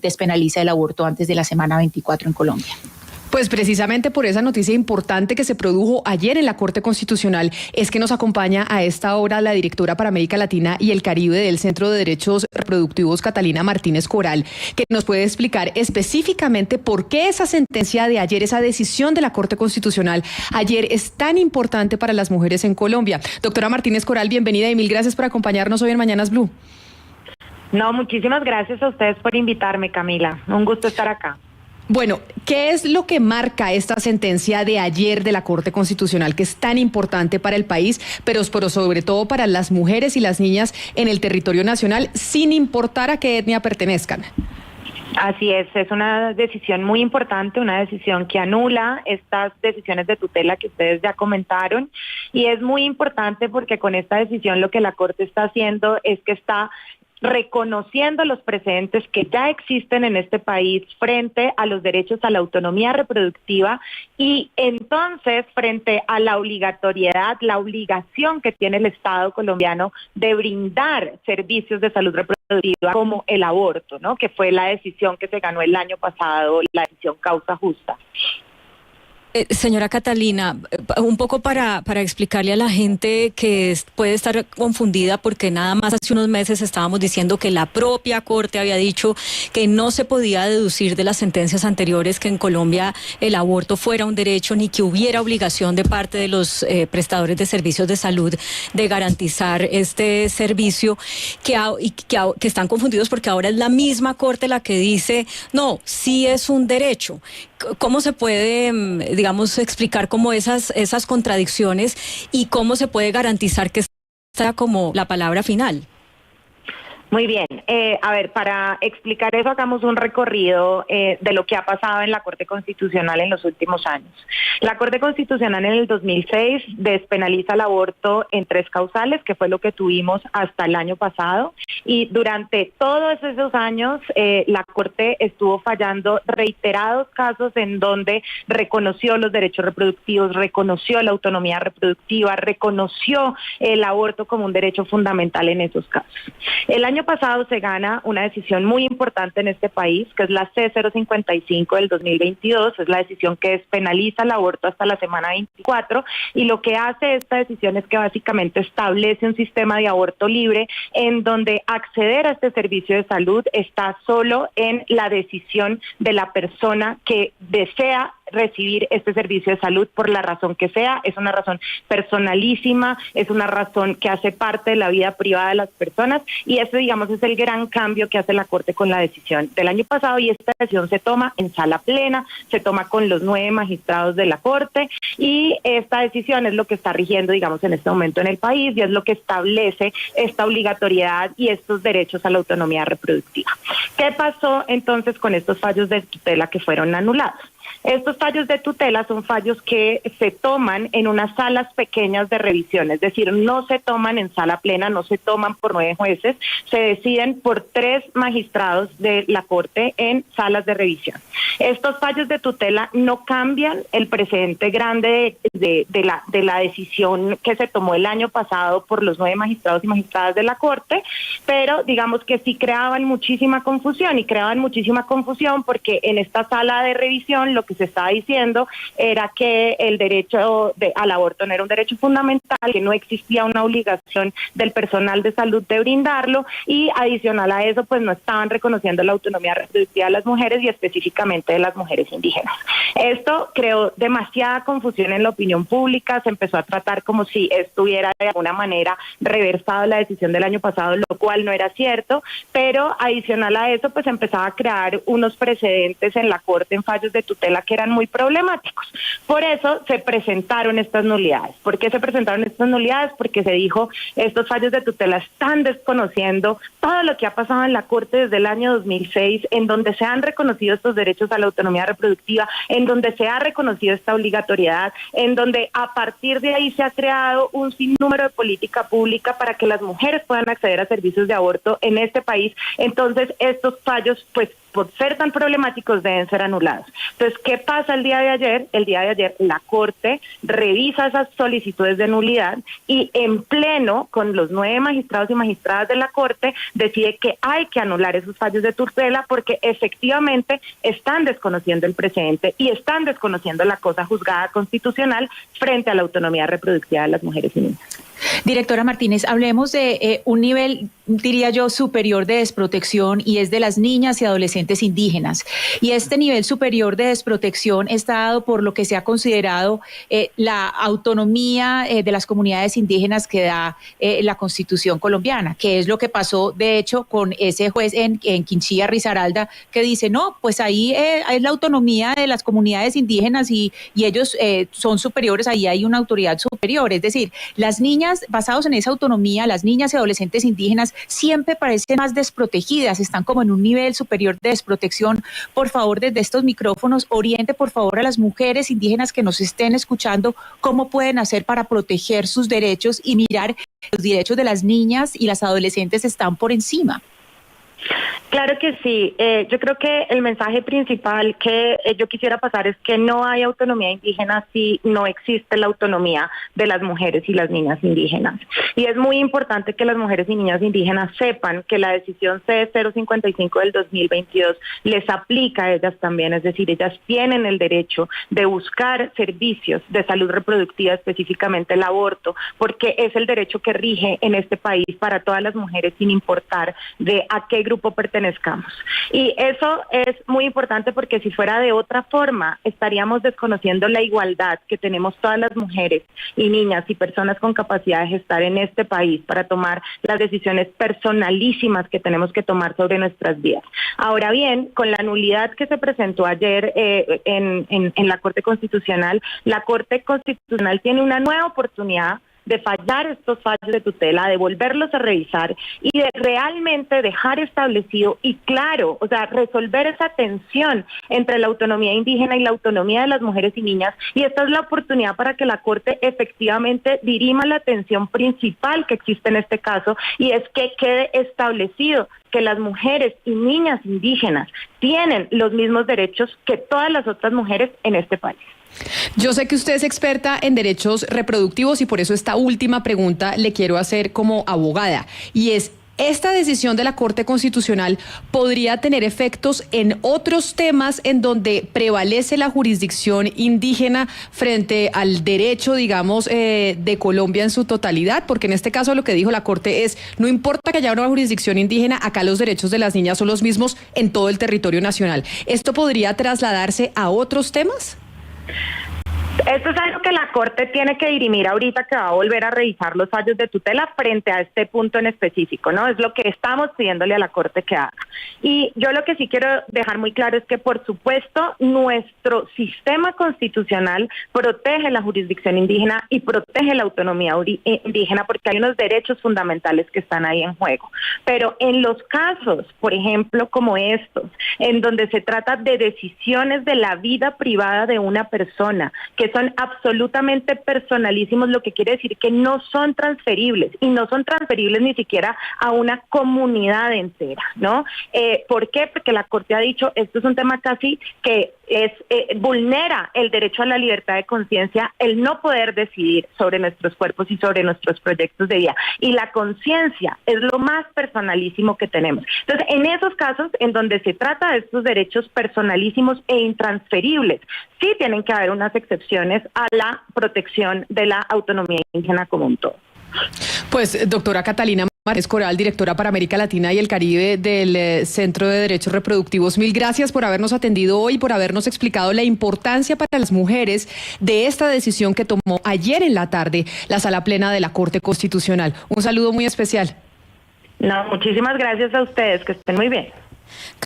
despenaliza el aborto antes de la semana 24 en Colombia. Pues precisamente por esa noticia importante que se produjo ayer en la Corte Constitucional es que nos acompaña a esta hora la directora para América Latina y el Caribe del Centro de Derechos Reproductivos, Catalina Martínez Coral, que nos puede explicar específicamente por qué esa sentencia de ayer, esa decisión de la Corte Constitucional ayer es tan importante para las mujeres en Colombia. Doctora Martínez Coral, bienvenida y mil gracias por acompañarnos hoy en Mañanas Blue. No, muchísimas gracias a ustedes por invitarme, Camila. Un gusto estar acá. Bueno, ¿qué es lo que marca esta sentencia de ayer de la Corte Constitucional que es tan importante para el país, pero sobre todo para las mujeres y las niñas en el territorio nacional, sin importar a qué etnia pertenezcan? Así es una decisión muy importante, una decisión que anula estas decisiones de tutela que ustedes ya comentaron, y es muy importante porque con esta decisión lo que la Corte está haciendo es que está reconociendo los precedentes que ya existen en este país frente a los derechos a la autonomía reproductiva y entonces frente a la obligatoriedad, la obligación que tiene el Estado colombiano de brindar servicios de salud reproductiva como el aborto, ¿no? Que fue la decisión que se ganó el año pasado, la decisión causa justa. Señora Catalina, un poco para explicarle a la gente que puede estar confundida porque nada más hace unos meses estábamos diciendo que la propia Corte había dicho que no se podía deducir de las sentencias anteriores que en Colombia el aborto fuera un derecho ni que hubiera obligación de parte de los prestadores de servicios de salud de garantizar este servicio, que están confundidos porque ahora es la misma Corte la que dice, no, sí es un derecho. ¿Cómo se puede, digamos, explicar como esas contradicciones y cómo se puede garantizar que sea como la palabra final? Muy bien, a ver, para explicar eso hagamos un recorrido de lo que ha pasado en la Corte Constitucional en los últimos años. La Corte Constitucional en el 2006 despenaliza el aborto en 3 causales, que fue lo que tuvimos hasta el año pasado, y durante todos esos años la Corte estuvo fallando reiterados casos en donde reconoció los derechos reproductivos, reconoció la autonomía reproductiva, reconoció el aborto como un derecho fundamental en esos casos. El año pasado se gana una decisión muy importante en este país, que es la C-055 del 2022, es la decisión que despenaliza el aborto hasta la semana 24, y lo que hace esta decisión es que básicamente establece un sistema de aborto libre en donde acceder a este servicio de salud está solo en la decisión de la persona que desea recibir este servicio de salud por la razón que sea. Es una razón personalísima, es una razón que hace parte de la vida privada de las personas, y eso, digamos, es el gran cambio que hace la Corte con la decisión del año pasado, y esta decisión se toma en sala plena, se toma con los 9 magistrados de la Corte, y esta decisión es lo que está rigiendo, digamos, en este momento en el país, y es lo que establece esta obligatoriedad y estos derechos a la autonomía reproductiva. ¿Qué pasó entonces con estos fallos de tutela que fueron anulados? Estos fallos de tutela son fallos que se toman en unas salas pequeñas de revisión, es decir, no se toman en sala plena, no se toman por 9 jueces, se deciden por 3 magistrados de la Corte en salas de revisión. Estos fallos de tutela no cambian el precedente grande de la decisión que se tomó el año pasado por los 9 magistrados y magistradas de la Corte, pero digamos que sí creaban muchísima confusión, porque en esta sala de revisión lo que se estaba diciendo era que el derecho al aborto no era un derecho fundamental, que no existía una obligación del personal de salud de brindarlo, y adicional a eso pues no estaban reconociendo la autonomía reproductiva de las mujeres y específicamente de las mujeres indígenas. Esto creó demasiada confusión en la opinión pública, se empezó a tratar como si estuviera de alguna manera reversado la decisión del año pasado, lo cual no era cierto, pero adicional a eso pues empezaba a crear unos precedentes en la Corte en fallos de tutela que eran muy problemáticos. Por eso se presentaron estas nulidades. ¿Por qué se presentaron estas nulidades? Porque se dijo, estos fallos de tutela están desconociendo todo lo que ha pasado en la Corte desde el año 2006, en donde se han reconocido estos derechos a la autonomía reproductiva, en donde se ha reconocido esta obligatoriedad, en donde a partir de ahí se ha creado un sinnúmero de política pública para que las mujeres puedan acceder a servicios de aborto en este país. Entonces, estos fallos pues por ser tan problemáticos deben ser anulados. Entonces, ¿qué pasa el día de ayer? El día de ayer la Corte revisa esas solicitudes de nulidad y en pleno, con los 9 magistrados y magistradas de la Corte, decide que hay que anular esos fallos de tutela porque efectivamente están desconociendo el precedente y están desconociendo la cosa juzgada constitucional frente a la autonomía reproductiva de las mujeres y niñas. Directora Martínez, hablemos de un nivel, diría yo, superior de desprotección y es de las niñas y adolescentes indígenas. Y este nivel superior de desprotección está dado por lo que se ha considerado la autonomía de las comunidades indígenas que da la Constitución colombiana, que es lo que pasó, de hecho, con ese juez en Quinchía, Risaralda, que dice, no, pues ahí es la autonomía de las comunidades indígenas y ellos son superiores, ahí hay una autoridad superior. Es decir, las niñas, basados en esa autonomía, las niñas y adolescentes indígenas siempre parecen más desprotegidas, están como en un nivel superior de desprotección. Por favor, desde estos micrófonos, oriente por favor a las mujeres indígenas que nos estén escuchando cómo pueden hacer para proteger sus derechos y mirar que los derechos de las niñas y las adolescentes están por encima. Claro que sí. Yo creo que el mensaje principal que yo quisiera pasar es que no hay autonomía indígena si no existe la autonomía de las mujeres y las niñas indígenas. Y es muy importante que las mujeres y niñas indígenas sepan que la decisión C055 del 2022 les aplica a ellas también, es decir, ellas tienen el derecho de buscar servicios de salud reproductiva, específicamente el aborto, porque es el derecho que rige en este país para todas las mujeres sin importar de a qué grupo pertenezcamos. Y eso es muy importante porque si fuera de otra forma estaríamos desconociendo la igualdad que tenemos todas las mujeres y niñas y personas con capacidad de gestar en este país para tomar las decisiones personalísimas que tenemos que tomar sobre nuestras vidas. Ahora bien, con la nulidad que se presentó ayer en la Corte Constitucional, la Corte Constitucional tiene una nueva oportunidad de fallar estos fallos de tutela, de volverlos a revisar y de realmente dejar establecido y claro, o sea, resolver esa tensión entre la autonomía indígena y la autonomía de las mujeres y niñas. Y esta es la oportunidad para que la Corte efectivamente dirima la atención principal que existe en este caso y es que quede establecido que las mujeres y niñas indígenas tienen los mismos derechos que todas las otras mujeres en este país. Yo sé que usted es experta en derechos reproductivos y por eso esta última pregunta le quiero hacer como abogada y es, ¿esta decisión de la Corte Constitucional podría tener efectos en otros temas en donde prevalece la jurisdicción indígena frente al derecho, digamos, de Colombia en su totalidad? Porque en este caso lo que dijo la Corte es, no importa que haya una jurisdicción indígena, acá los derechos de las niñas son los mismos en todo el territorio nacional. ¿Esto podría trasladarse a otros temas? Esto es algo que la Corte tiene que dirimir ahorita, que va a volver a revisar los fallos de tutela frente a este punto en específico, ¿no? Es lo que estamos pidiéndole a la Corte que haga. Y yo lo que sí quiero dejar muy claro es que, por supuesto, nuestro sistema constitucional protege la jurisdicción indígena y protege la autonomía indígena porque hay unos derechos fundamentales que están ahí en juego. Pero en los casos, por ejemplo, como estos, en donde se trata de decisiones de la vida privada de una persona, que son absolutamente personalísimos, lo que quiere decir que no son transferibles, y no son transferibles ni siquiera a una comunidad entera, ¿no? ¿Por qué? Porque la Corte ha dicho, esto es un tema casi que vulnera el derecho a la libertad de conciencia, el no poder decidir sobre nuestros cuerpos y sobre nuestros proyectos de vida. Y la conciencia es lo más personalísimo que tenemos. Entonces, en esos casos en donde se trata de estos derechos personalísimos e intransferibles, sí tienen que haber unas excepciones a la protección de la autonomía indígena como un todo. Pues, doctora Catalina Martínez Coral, directora para América Latina y el Caribe del Centro de Derechos Reproductivos, mil gracias por habernos atendido hoy, por habernos explicado la importancia para las mujeres de esta decisión que tomó ayer en la tarde la Sala Plena de la Corte Constitucional. Un saludo muy especial. No, muchísimas gracias a ustedes, que estén muy bien.